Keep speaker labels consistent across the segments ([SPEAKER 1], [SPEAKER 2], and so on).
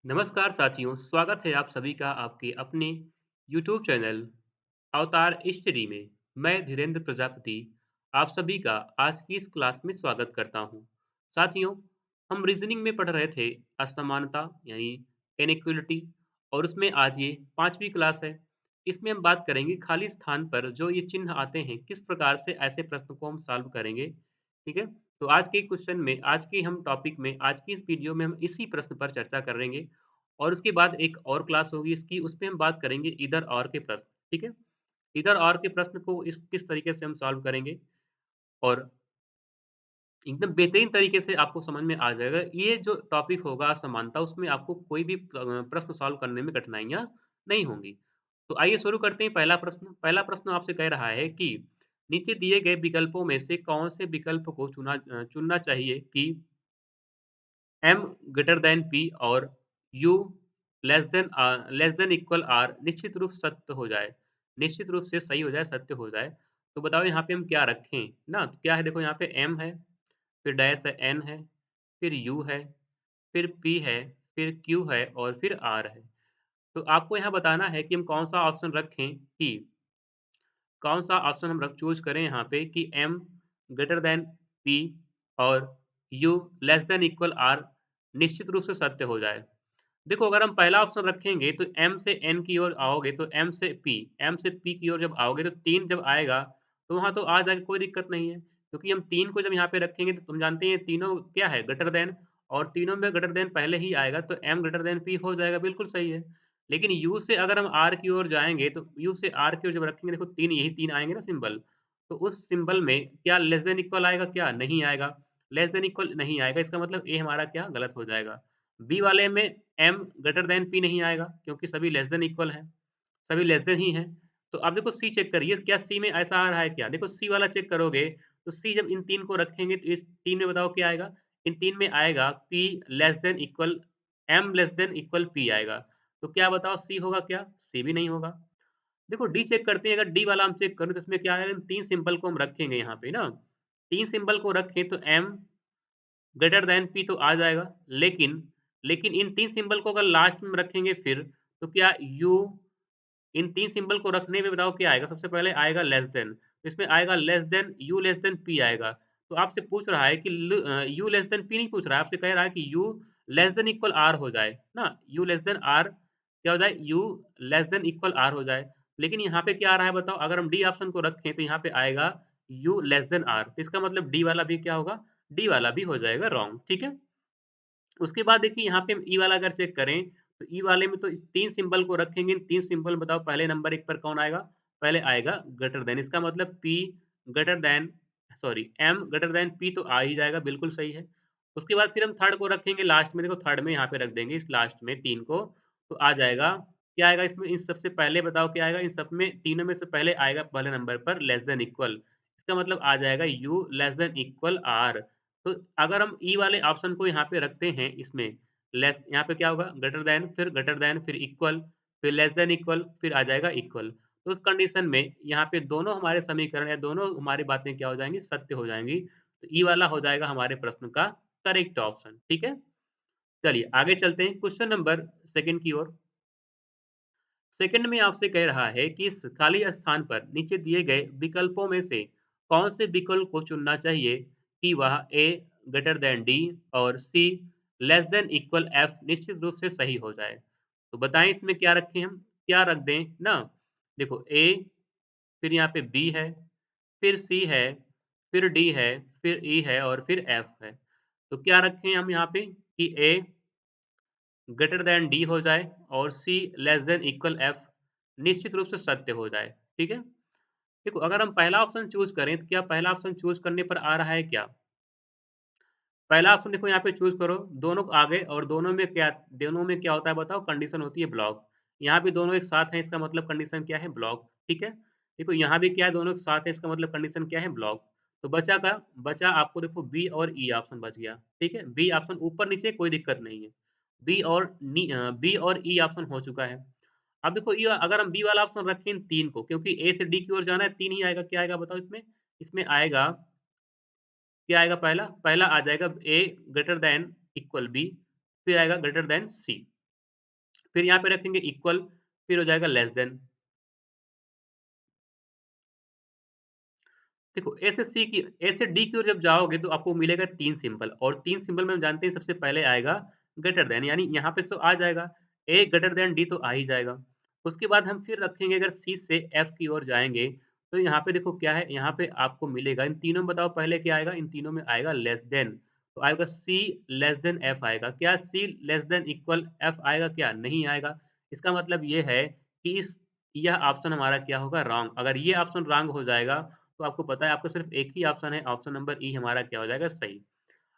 [SPEAKER 1] नमस्कार साथियों, स्वागत है आप सभी का आपके अपने YouTube चैनल अवतार स्टडी में। मैं धीरेन्द्र प्रजापति आप सभी का आज की इस क्लास में स्वागत करता हूं। साथियों, हम रीजनिंग में पढ़ रहे थे असमानता यानी इनइक्वालिटी और उसमें आज ये 5वीं क्लास है। इसमें हम बात करेंगे खाली स्थान पर जो ये चिन्ह आते हैं, किस प्रकार से ऐसे प्रश्न को हम सॉल्व करेंगे। ठीक है? तो आज के क्वेश्चन में, आज के हम टॉपिक में, आज की इस वीडियो में हम इसी प्रश्न पर चर्चा करेंगे और उसके बाद एक और क्लास होगी इसकी, उसमें हम बात करेंगे ईदर और के प्रश्न, ठीक है? ईदर और के प्रश्न को इस किस तरीके से हम सॉल्व करेंगे और एकदम बेहतरीन तरीके से आपको समझ में आ जाएगा। ये जो टॉपिक होगा असमानता, उसमें आपको कोई भी प्रश्न सॉल्व करने में कठिनाइयाँ नहीं होंगी। तो आइए शुरू करते हैं पहला प्रश्न। पहला प्रश्न आपसे कह रहा है कि नीचे दिए गए विकल्पों में से कौन से विकल्प को चुनना चाहिए कि एम ग्रेटर दैन पी और U less than equal R निश्चित रूप सत्य हो जाए, निश्चित रूप से सही हो जाए, सत्य हो जाए। तो बताओ यहाँ पे हम क्या रखें ना? तो क्या है, देखो यहाँ पे एम है, फिर डैश है, एन है, फिर यू है, फिर पी है, फिर क्यू है और फिर आर है। तो आपको यहाँ बताना है कि हम कौन-सा ऑप्शन रखें कि कौन-सा ऑप्शन हम रख चूज़ करें यहाँ पे कि एम ग्रेटर दैन पी और U less than equal R निश्चित रूप से सत्य हो जाए। देखो, अगर हम पहला ऑप्शन रखेंगे तो एम से एन की ओर आओगे तो एम से पी की ओर जब आओगे तो 3 जब आएगा तो वहाँ तो आ जाएगा, कोई दिक्कत नहीं है। क्योंकि हम 3 को जब यहाँ पे रखेंगे तो तुम जानते हैं तीनों क्या है ग्रेटर दैन और तीनों में ग्रेटर दैन पहले ही आएगा तो एम ग्रेटर दैन पी हो जाएगा, बिल्कुल सही है। लेकिन यू से अगर हम आर की ओर जाएँगे तो यू से आर की ओर जब रखेंगे देखो 3 यही 3 आएँगे ना सिंबल, तो उस सिंबल में क्या लेस दैन इक्वल आएगा क्या? नहीं आएगा। लेस दैन इक्वल नहीं आएगा, इसका मतलब ए हमारा क्या गलत हो जाएगा। बी वाले में एम ग्रेटर दैन पी नहीं आएगा क्योंकि सभी लेस दैन इक्वल हैं, सभी लेस दैन ही हैं। तो अब देखो सी चेक करिए, क्या सी में ऐसा आ रहा है क्या? देखो सी वाला चेक करोगे, तो सी जब इन 3 को रखेंगे तो इस 3 में बताओ क्या आएगा? इन 3 में आएगा P less than equal M less than equal P आएगा। तो क्या बताओ सी होगा क्या? सी भी नहीं होगा। देखो डी चेक करते हैं, अगर डी वाला हम चेक करें तो इसमें क्या आएगा? इन 3 सिंबल को हम रखेंगे यहाँ पे ना, 3 सिंबल को रखें तो एम ग्रेटर दैन पी तो आ जाएगा, लेकिन इन 3 सिंबल को अगर लास्ट में रखेंगे फिर, तो क्या यू इन 3 सिंबल को रखने में बताओ क्या आएगा? सबसे पहले आएगा लेस देन, तो इसमें आएगा less than you less then P आएगा। तो आपसे पूछ रहा है कि यू लेस देन पी नहीं पूछ रहा है, आपसे कह रहा है कि U less than equal R हो जाए, ना? यू लेस देन आर क्या हो जाए? U less than equal R हो जाए। लेकिन यहाँ पे क्या आ रहा है बताओ? अगर हम डी ऑप्शन को रखें तो यहाँ पे आएगा यू लेस देन आर, तो इसका मतलब डी वाला भी क्या होगा? डी वाला भी हो जाएगा रॉन्ग, ठीक है? उसके बाद देखिए यहाँ पे हम ई वाला अगर चेक करें, तो ई वाले में तो 3 सिंबल को रखेंगे, 3 सिंबल बताओ पहले नंबर 1 पर कौन आएगा? पहले आएगा ग्रेटर दैन, इसका मतलब P greater than sorry M greater than P तो आ ही जाएगा, बिल्कुल सही है। उसके बाद फिर हम थर्ड को रखेंगे लास्ट में, देखो थर्ड में यहाँ पे रख देंगे इस लास्ट में 3 को, तो आ जाएगा क्या आएगा इसमें? इन सबसे पहले बताओ क्या आएगा? इन सब में तीनों में से पहले आएगा पहले नंबर पर लेस दैन इक्वल, इसका मतलब आ जाएगा U less than equal R. तो अगर हम ई वाले ऑप्शन को यहाँ पे रखते हैं इसमें लेस, यहाँ पे क्या होगा? ग्रेटर दैन, फिर इक्वल, फिर लेस दैन इक्वल, फिर आ जाएगा इक्वल। तो उस कंडीशन में यहाँ पे दोनों हमारे समीकरण या दोनों हमारी बातें क्या हो जाएँगी? सत्य हो जाएँगी। तो ई वाला हो जाएगा हमारे प्रश्न का करेक्ट ऑप्शन, ठीक है? चलिए आगे चलते हैं क्वेश्चन नंबर 2 की ओर। सेकंड में आपसे कह रहा है कि इस खाली स्थान पर नीचे दिए गए विकल्पों में से कौन से विकल्प को चुनना चाहिए कि वह ए ग्रेटर देन डी और सी लेस देन इक्वल एफ निश्चित रूप से सही हो जाए। तो बताएं इसमें क्या रखें हम? क्या रख दें ना? देखो ए, फिर यहाँ पे बी है, फिर सी है, फिर डी है, फिर ई है और फिर एफ है। तो क्या रखें हम यहाँ पे कि ए ग्रेटर दैन डी हो जाए और सी लेस देन इक्वल एफ निश्चित रूप से सत्य हो जाए, ठीक है? देखो, अगर हम पहला ऑप्शन चूज़ करें तो क्या पहला ऑप्शन चूज़ करने पर आ रहा है क्या? पहला ऑप्शन देखो यहाँ पे चूज़ करो, दोनों आ गए और दोनों में क्या होता है बताओ? कंडीशन होती है ब्लॉक। यहाँ भी दोनों एक साथ हैं, इसका मतलब कंडीशन क्या है? ब्लॉक, ठीक है? देखो यहाँ भी क्या है, दोनों एक साथ हैं, इसका मतलब कंडीशन क्या है? ब्लॉक। तो बचा आपको देखो बी और ई ऑप्शन बच गया, ठीक है? बी ऑप्शन ऊपर-नीचे कोई दिक्कत नहीं है। बी और ई ऑप्शन हो चुका है। अब देखो ये अगर हम बी वाला ऑप्शन रखें इन 3 को, क्योंकि ए से डी की ओर जाना है, 3 ही आएगा, क्या आएगा बताओ इसमें? इसमें आएगा क्या आएगा पहला? पहला आ जाएगा ए ग्रेटर दैन इक्वल बी, फिर आएगा ग्रेटर दैन सी। फिर यहाँ पे रखेंगे इक्वल, फिर हो जाएगा लेस देन। देखो ए से डी की ओर जब जाओगे तो आपको मिलेगा 3 सिंबल और 3 सिंबल में हम जानते हैं सबसे पहले आएगा ग्रेटर दैन, यानी यहाँ पे तो आ जाएगा, ए ग्रेटर दैन डी तो आ ही जाएगा। उसके बाद हम फिर रखेंगे, अगर सी से एफ की ओर जाएँगे, तो यहाँ पे देखो क्या है, यहाँ पे आपको मिलेगा, इन तीनों में बताओ पहले क्या आएगा? इन तीनों में आएगा लेस देन, तो आएगा सी लेस देन एफ आएगा। क्या सी लेस देन इक्वल एफ आएगा क्या? नहीं आएगा। इसका मतलब ये है कि इस यह ऑप्शन हमारा क्या होगा? रॉन्ग। अगर ये ऑप्शन रॉन्ग हो जाएगा तो आपको पता है आपको सिर्फ एक ही ऑप्शन है, ऑप्शन नंबर ई हमारा क्या हो जाएगा? सही।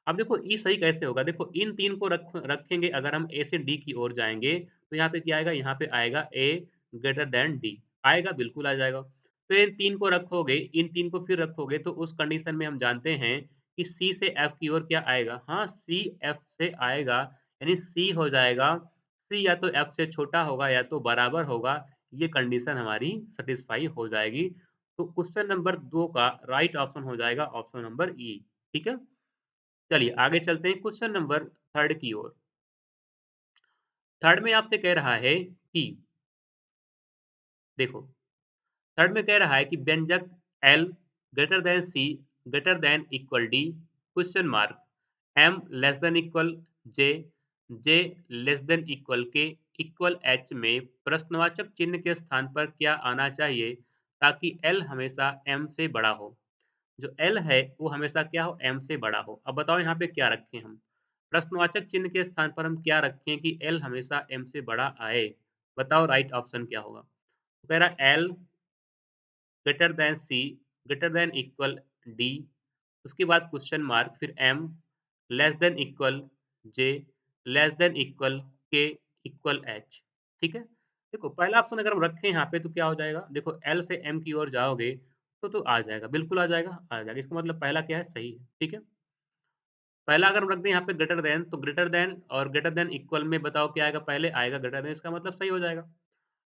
[SPEAKER 1] अब देखो ई सही कैसे होगा? देखो इन 3 को रखेंगे, अगर हम ए से डी की ओर जाएँगे, तो यहाँ पे क्या आएगा? यहाँ पे आएगा ए ग्रेटर दैन डी, आएगा, बिल्कुल आ जाएगा। फिर इन 3 को रखोगे, इन 3 को फिर रखोगे तो उस कंडीशन में हम जानते हैं कि सी से एफ की ओर क्या आएगा? हाँ, सी एफ से आएगा, यानी सी हो जाएगा, सी या तो एफ से छोटा होगा या तो बराबर होगा, ये कंडीशन हमारी सैटिस्फाई हो जाएगी। तो क्वेश्चन नंबर 2 का राइट ऑप्शन हो जाएगा ऑप्शन नंबर ई, ठीक है? चलिए आगे चलते हैं क्वेश्चन नंबर 3 की ओर। 3 में आपसे कह रहा है कि देखो, 3 में कह रहा है कि व्यंजक L greater than C greater than equal D question mark, M less than equal J, J less than equal K equal H में प्रश्नवाचक चिन्ह के स्थान पर क्या आना चाहिए ताकि एल हमेशा एम से बड़ा हो। जो एल है वो हमेशा क्या हो? एम से बड़ा हो। अब बताओ यहाँ पे क्या रखें हम? प्रश्नवाचक चिन्ह के स्थान पर हम क्या रखें कि एल हमेशा एम से बड़ा आए? बताओ राइट ऑप्शन क्या होगा? तो कह रहा है L greater than C greater than equal D, उसके बाद क्वेश्चन मार्क, फिर एम लेस देन इक्वल जे less than equal K equal H, ठीक है? देखो पहला ऑप्शन अगर हम रखें यहाँ पे तो क्या हो जाएगा? देखो एल से एम की ओर जाओगे तो आ जाएगा, बिल्कुल आ जाएगा, आ जाएगा। इसका मतलब पहला क्या है? सही है, ठीक है? पहला अगर हम रख दें यहाँ पे ग्रेटर दैन, तो ग्रेटर दैन और ग्रेटर दैन इक्वल में बताओ क्या आएगा? पहले आएगा ग्रेटर दैन, इसका मतलब सही हो जाएगा।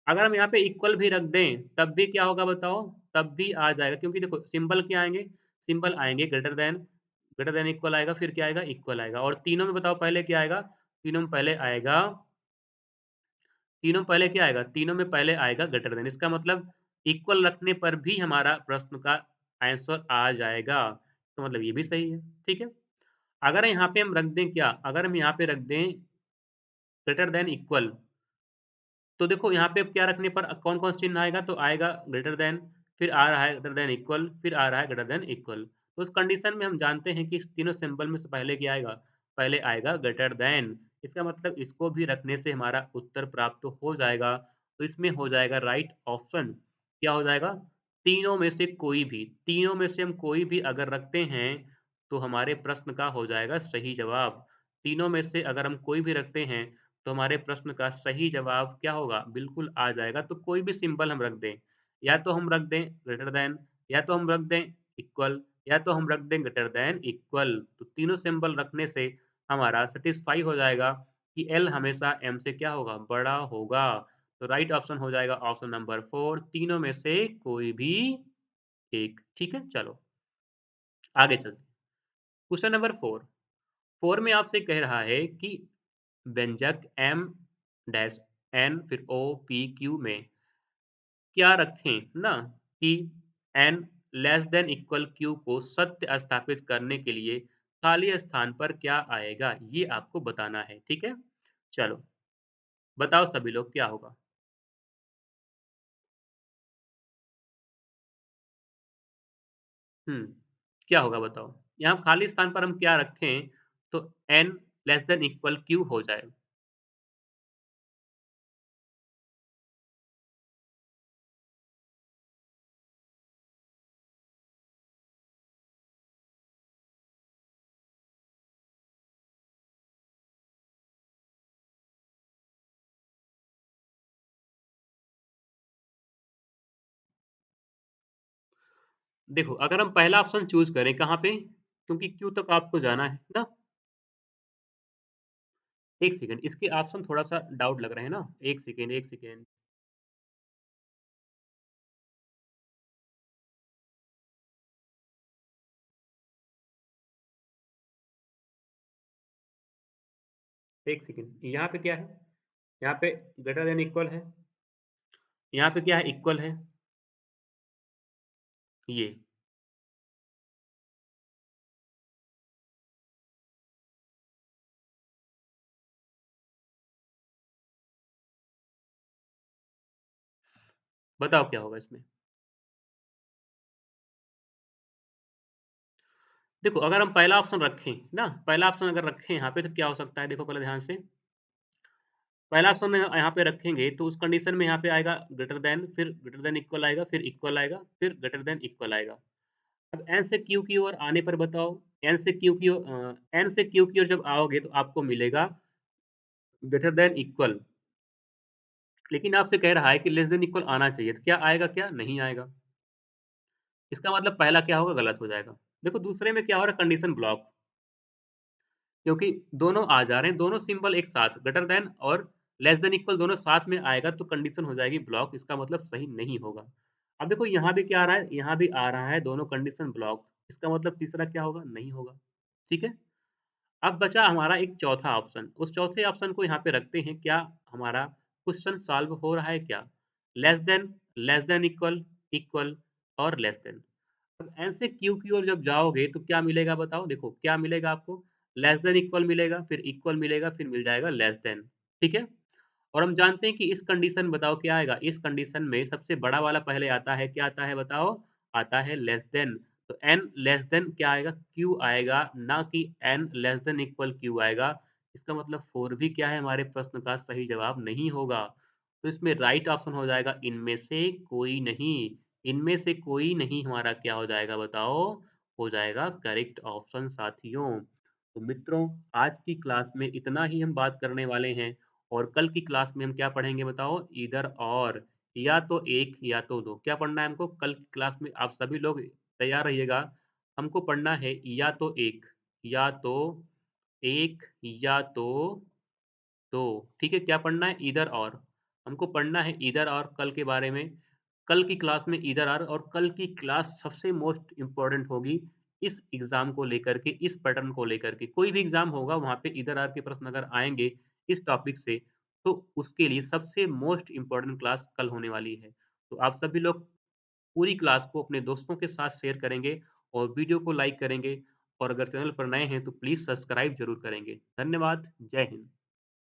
[SPEAKER 1] अगर हम यहाँ पे इक्वल भी रख दें, तब भी क्या होगा बताओ? तब भी आ जाएगा, क्योंकि देखो सिंबल क्या आएँगे? सिंबल आएँगे ग्रेटर दैन इक्वल आएगा, फिर क्या आएगा? इक्वल आएगा, और तीनों में बताओ पहले क्या आएगा? तीनों में पहले आएगा तीनों में पहले क्या आएगा? तीनों में पहले आएगा ग्रेटर दैन, इसका मतलब इक्वल रखने पर भी हमारा प्रश्न का आंसर आ जाएगा। तो मतलब ये भी सही है, ठीक है? अगर यहाँ पे हम रख दें क्या? अगर हम यहाँ पे रख दें ग्रेटर दैन इक्वल, तो देखो यहाँ पे अब क्या रखने पर कौन-कौन सा चिन्ह आएगा? तो आएगा ग्रेटर दैन, फिर आ रहा है ग्रेटर दैन इक्वल, फिर आ रहा है ग्रेटर दैन इक्वल। तो उस कंडीशन में हम जानते हैं कि इस तीनों सिंबल में से पहले क्या आएगा? पहले आएगा ग्रेटर दैन। इसका मतलब इसको भी रखने से हमारा उत्तर प्राप्त तो हो जाएगा। तो इसमें हो जाएगा राइट ऑप्शन, क्या हो जाएगा? तीनों में से कोई भी, तीनों में से हम कोई भी अगर रखते हैं, तो हमारे प्रश्न का हो जाएगा सही जवाब। तीनों में से अगर हम कोई भी रखते हैं, तो हमारे प्रश्न का सही जवाब क्या होगा? बिल्कुल आ जाएगा। तो कोई भी सिंबल हम रख दें, या तो हम रख दें ग्रेटर दैन, या तो हम रख दें इक्वल, या तो हम रख दें ग्रेटर दैन इक्वल। तो तीनों सिंबल रखने से हमारा सैटिस्फाई हो जाएगा कि एल हमेशा एम से क्या होगा? बड़ा होगा। तो राइट ऑप्शन हो जाएगा ऑप्शन नंबर 4, तीनों में से कोई भी एक। ठीक है? चलो आगे चलते हैं। क्वेश्चन नंबर 4, 4 में आपसे कह रहा है कि व्यंजक एम डैश एन फिर ओ पी क्यू में क्या रखें ना कि N less than equal Q को सत्य स्थापित करने के लिए खाली स्थान पर क्या आएगा? ये आपको बताना है, ठीक है? चलो बताओ सभी लोग क्या होगा? हुँ, क्या होगा बताओ? यहाँ खाली स्थान पर हम क्या रखें तो N less than equal Q हो जाए? देखो अगर हम पहला ऑप्शन चूज़ करें कहाँ पे? क्योंकि क्यू तक आपको जाना है ना? 1 सेकंड, इसके ऑप्शन थोड़ा-सा डाउट लग रहे हैं ना? 1 सेकंड, 1 सेकंड। 1 सेकंड, यहाँ पे क्या है? यहाँ पे ग्रेटर देन इक्वल है, यहाँ पे क्या है, इक्वल है, ये। बताओ क्या होगा इसमें? देखो अगर हम पहला ऑप्शन रखें ना, पहला ऑप्शन अगर रखें यहाँ पे तो क्या हो सकता है, देखो पहले ध्यान से। पहला ऑप्शन यहाँ पे रखेंगे तो उस कंडीशन में यहाँ पे आएगा ग्रेटर देन, फिर ग्रेटर देन इक्वल आएगा, फिर इक्वल आएगा, फिर ग्रेटर देन इक्वल आएगा। अब एन से क्यू की ओर आने पर बताओ, एन से क्यू की ओर, एन से क्यू की ओर जब आओगे तो आपको मिलेगा ग्रेटर देन इक्वल, लेकिन आपसे कह रहा है कि लेस देन इक्वल आना चाहिए, तो क्या आएगा, क्या नहीं आएगा। इसका मतलब पहला क्या होगा, गलत हो जाएगा। देखो दूसरे में क्या हो रहा है, कंडीशन ब्लॉक, क्योंकि दोनों आ जा रहे हैं, दोनों सिंबल एक साथ ग्रेटर देन और लेस देन इक्वल दोनों साथ में आएगा तो कंडीशन हो जाएगी ब्लॉक, इसका मतलब सही नहीं होगा। अब देखो यहाँ भी क्या आ रहा है, यहाँ भी आ रहा है दोनों कंडीशन ब्लॉक, इसका मतलब तीसरा क्या होगा, नहीं होगा। ठीक है। अब बचा हमारा एक चौथा ऑप्शन, उस चौथे ऑप्शन को यहाँ पे रखते हैं, क्या हमारा क्वेश्चन सॉल्व हो रहा है क्या, लेस देन इक्वल, इक्वल और लेस देन। अब एन से क्यू की ओर जब जाओगे तो क्या मिलेगा बताओ, देखो क्या मिलेगा आपको, लेस देन इक्वल मिलेगा, फिर इक्वल मिलेगा, फिर मिल जाएगा लेस देन। ठीक है। और हम जानते हैं कि इस कंडीशन बताओ क्या आएगा, इस कंडीशन में सबसे बड़ा वाला पहले आता है, क्या आता है बताओ, आता है लेस देन। तो एन लेस देन क्या आएगा, क्यू आएगा, ना कि N less than equal Q आएगा। इसका मतलब फोर भी क्या है, हमारे प्रश्न का सही जवाब नहीं होगा। तो इसमें राइट ऑप्शन हो जाएगा इनमें से कोई नहीं, इनमें से कोई नहीं हमारा क्या हो जाएगा बताओ, हो जाएगा करेक्ट ऑप्शन साथियों। तो मित्रों आज की क्लास में इतना ही हम बात करने वाले हैं, और कल की क्लास में हम क्या पढ़ेंगे बताओ, इधर और, या तो एक या तो दो, क्या पढ़ना है हमको कल की क्लास में, आप सभी लोग तैयार रहिएगा। हमको पढ़ना है या तो एक, या तो एक, या तो दो। ठीक है, क्या पढ़ना है, इधर और, हमको पढ़ना है इधर और कल के बारे में। कल की क्लास में इधर और कल की क्लास सबसे मोस्ट इम्पोर्टेंट होगी इस एग्जाम को लेकर के, इस पैटर्न को लेकर के। कोई भी एग्जाम होगा वहां पे इधर आर के प्रश्न अगर आएंगे इस टॉपिक से, तो उसके लिए सबसे मोस्ट इम्पोर्टेंट क्लास कल होने वाली है। तो आप सभी लोग पूरी क्लास को अपने दोस्तों के साथ शेयर करेंगे और वीडियो को लाइक करेंगे, और अगर चैनल पर नए हैं तो प्लीज सब्सक्राइब जरूर करेंगे। धन्यवाद, जय हिंद।